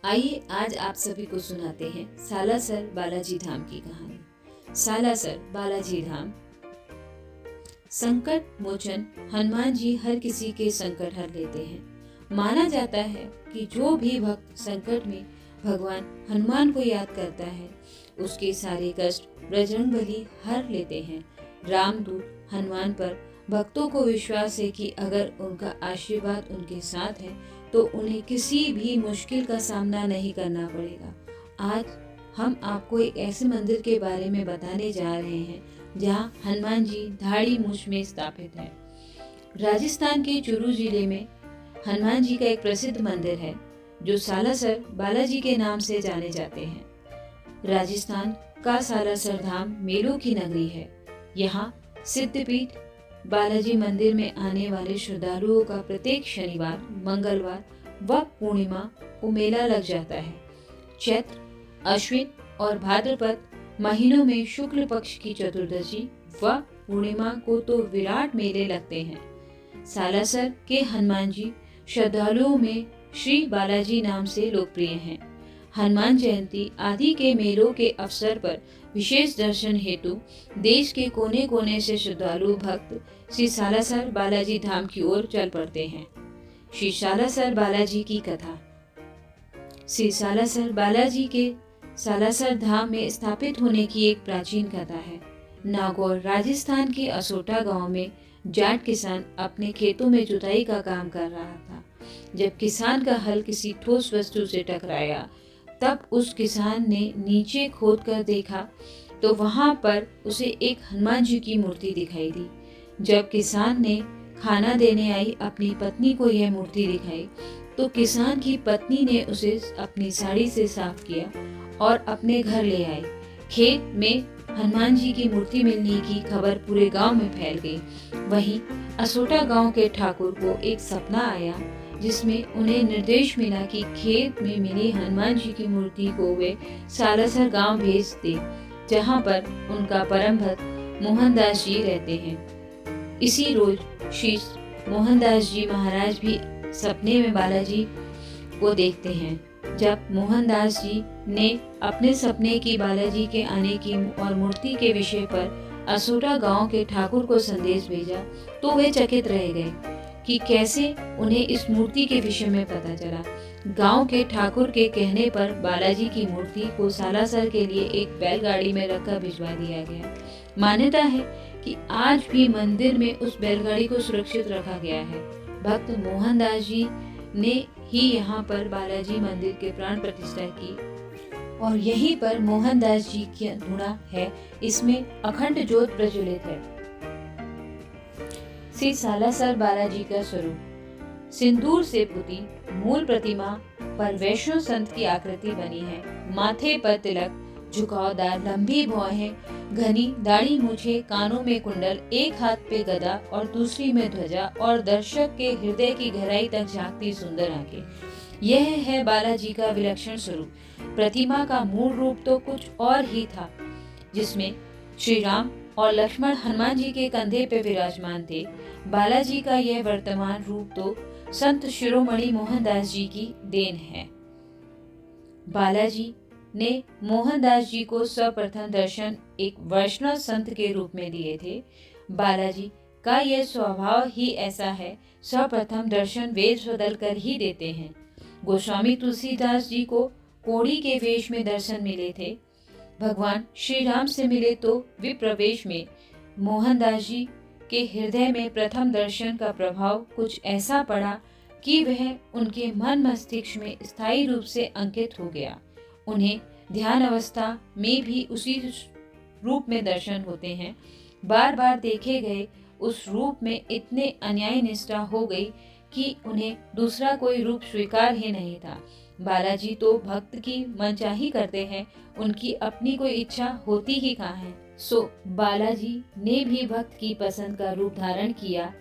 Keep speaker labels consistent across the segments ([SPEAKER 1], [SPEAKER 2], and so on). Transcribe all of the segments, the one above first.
[SPEAKER 1] आइए आज आप सभी को सुनाते हैं सालासर बालाजी धाम की कहानी। सालासर बालाजी धाम। संकट मोचन हनुमान जी हर किसी के संकट हर लेते हैं। माना जाता है कि जो भी भक्त संकट में भगवान हनुमान को याद करता है उसके सारे कष्ट बजरंगबली हर लेते हैं। रामदूत हनुमान पर भक्तों को विश्वास है कि अगर उनका आशीर्वाद उनके साथ है तो उन्हें किसी भी मुश्किल का सामना नहीं करना पड़ेगा। आज हम आपको एक ऐसे मंदिर के बारे में बताने जा रहे हैं जहां हनुमान जी धाड़ी मूछ में स्थापित है। राजस्थान के चूरू जिले में हनुमान जी का एक प्रसिद्ध मंदिर है जो सालासर बालाजी के नाम से जाने जाते हैं। राजस्थान का सालासर धाम मेलों की नगरी है। यहाँ सिद्धपीठ बालाजी मंदिर में आने वाले श्रद्धालुओं का प्रत्येक शनिवार, मंगलवार व पूर्णिमा को मेला लग जाता है। चैत्र, अश्विन और भाद्रपद महीनों में शुक्ल पक्ष की चतुर्दशी व पूर्णिमा को तो विराट मेले लगते हैं। सालासर के हनुमान जी श्रद्धालुओं में श्री बालाजी नाम से लोकप्रिय हैं। हनुमान जयंती आदि के मेलों के अवसर पर विशेष दर्शन हेतु देश के कोने कोने से श्रद्धालु भक्त श्री सालासर बालाजी धाम की ओर चल पड़ते हैं। श्री सालासर बालाजी की कथा। श्री सालासर बालाजी के सालासर धाम में स्थापित होने की एक प्राचीन कथा है। नागौर राजस्थान के असोटा गांव में जाट किसान अपने खेतों में जुताई का काम कर रहा था। जब किसान का हल किसी ठोस वस्तु से टकराया तब उस किसान ने नीचे खोद कर देखा तो वहां पर उसे एक हनुमान जी की मूर्ति दिखाई दी। जब किसान ने खाना देने आई अपनी पत्नी को यह मूर्ति दिखाई तो किसान की पत्नी ने उसे अपनी साड़ी से साफ किया और अपने घर ले आई। खेत में हनुमान जी की मूर्ति मिलने की खबर पूरे गांव में फैल गई। वहीं असोटा गांव के ठाकुर को एक सपना आया जिसमें उन्हें निर्देश मिला कि खेत में मिली हनुमान जी की मूर्ति को वे सालासर गांव भेज दे, जहां पर उनका परम भक्त मोहनदास जी रहते हैं। इसी रोज श्री मोहनदास जी महाराज भी सपने में बालाजी को देखते हैं। जब मोहनदास जी ने अपने सपने की बालाजी के आने की और मूर्ति के विषय पर असोटा गांव के ठाकुर को संदेश भेजा तो वे चकित रह गए कि कैसे उन्हें इस मूर्ति के विषय में पता चला। गांव के ठाकुर के कहने पर बालाजी की मूर्ति को सालासर के लिए एक बैलगाड़ी में रखकर भिजवा दिया गया। मान्यता है कि आज भी मंदिर में उस बैलगाड़ी को सुरक्षित रखा गया है। भक्त मोहनदास जी ने ही यहाँ पर बालाजी मंदिर के प्राण प्रतिष्ठा की और यहीं पर मोहनदास जी की धुना है। इसमें अखंड ज्योत प्रज्वलित है। श्री सालासर बालाजी का स्वरूप। सिंदूर से पुती मूल प्रतिमा पर वैष्णव संत की आकृति बनी है। माथे पर तिलक, झुकावदार लंबी भौहें, घनी दाढ़ी मूछे, कानों में कुंडल, एक हाथ पे गदा और दूसरी में ध्वजा और दर्शक के हृदय की गहराई तक झांकती सुंदर आंखें। यह है बालाजी का विलक्षण स्वरूप। प्रतिमा का मूल रूप तो कुछ और ही था, जिसमें श्री राम और लक्ष्मण हनुमान जी के कंधे पे विराजमान थे। बालाजी का यह वर्तमान रूप तो संत शिरोमणि मोहनदास जी की देन है। बालाजी ने मोहनदास जी को सर्वप्रथम दर्शन एक वैष्णव संत के रूप में दिए थे। बालाजी का यह स्वभाव ही ऐसा है, सर्वप्रथम दर्शन वेश बदल कर ही देते हैं। गोस्वामी तुलसीदास जी को कोढ़ी के वेश में दर्शन मिले थे। भगवान श्री राम से मिले तो विप्रवेश में। मोहनदास जी के हृदय में प्रथम दर्शन का प्रभाव कुछ ऐसा पड़ा कि वह उनके मन मस्तिष्क में स्थायी रूप से अंकित हो गया। उन्हें ध्यान अवस्था में भी उसी रूप में दर्शन होते हैं। बार बार देखे गए उस रूप में इतने अन्याय निष्ठा हो गई कि उन्हें दूसरा कोई रूप स्वीकार ही नहीं था। बालाजी तो भक्त की मनचाही करते हैं, उनकी अपनी कोई इच्छा होती ही कहाँ है। सो बालाजी ने भी भक्त की पसंद का रूप धारण किया।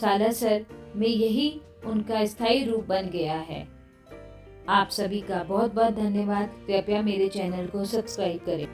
[SPEAKER 1] सालासर में यही उनका स्थायी रूप बन गया है। आप सभी का बहुत बहुत धन्यवाद। कृपया मेरे चैनल को सब्सक्राइब करें।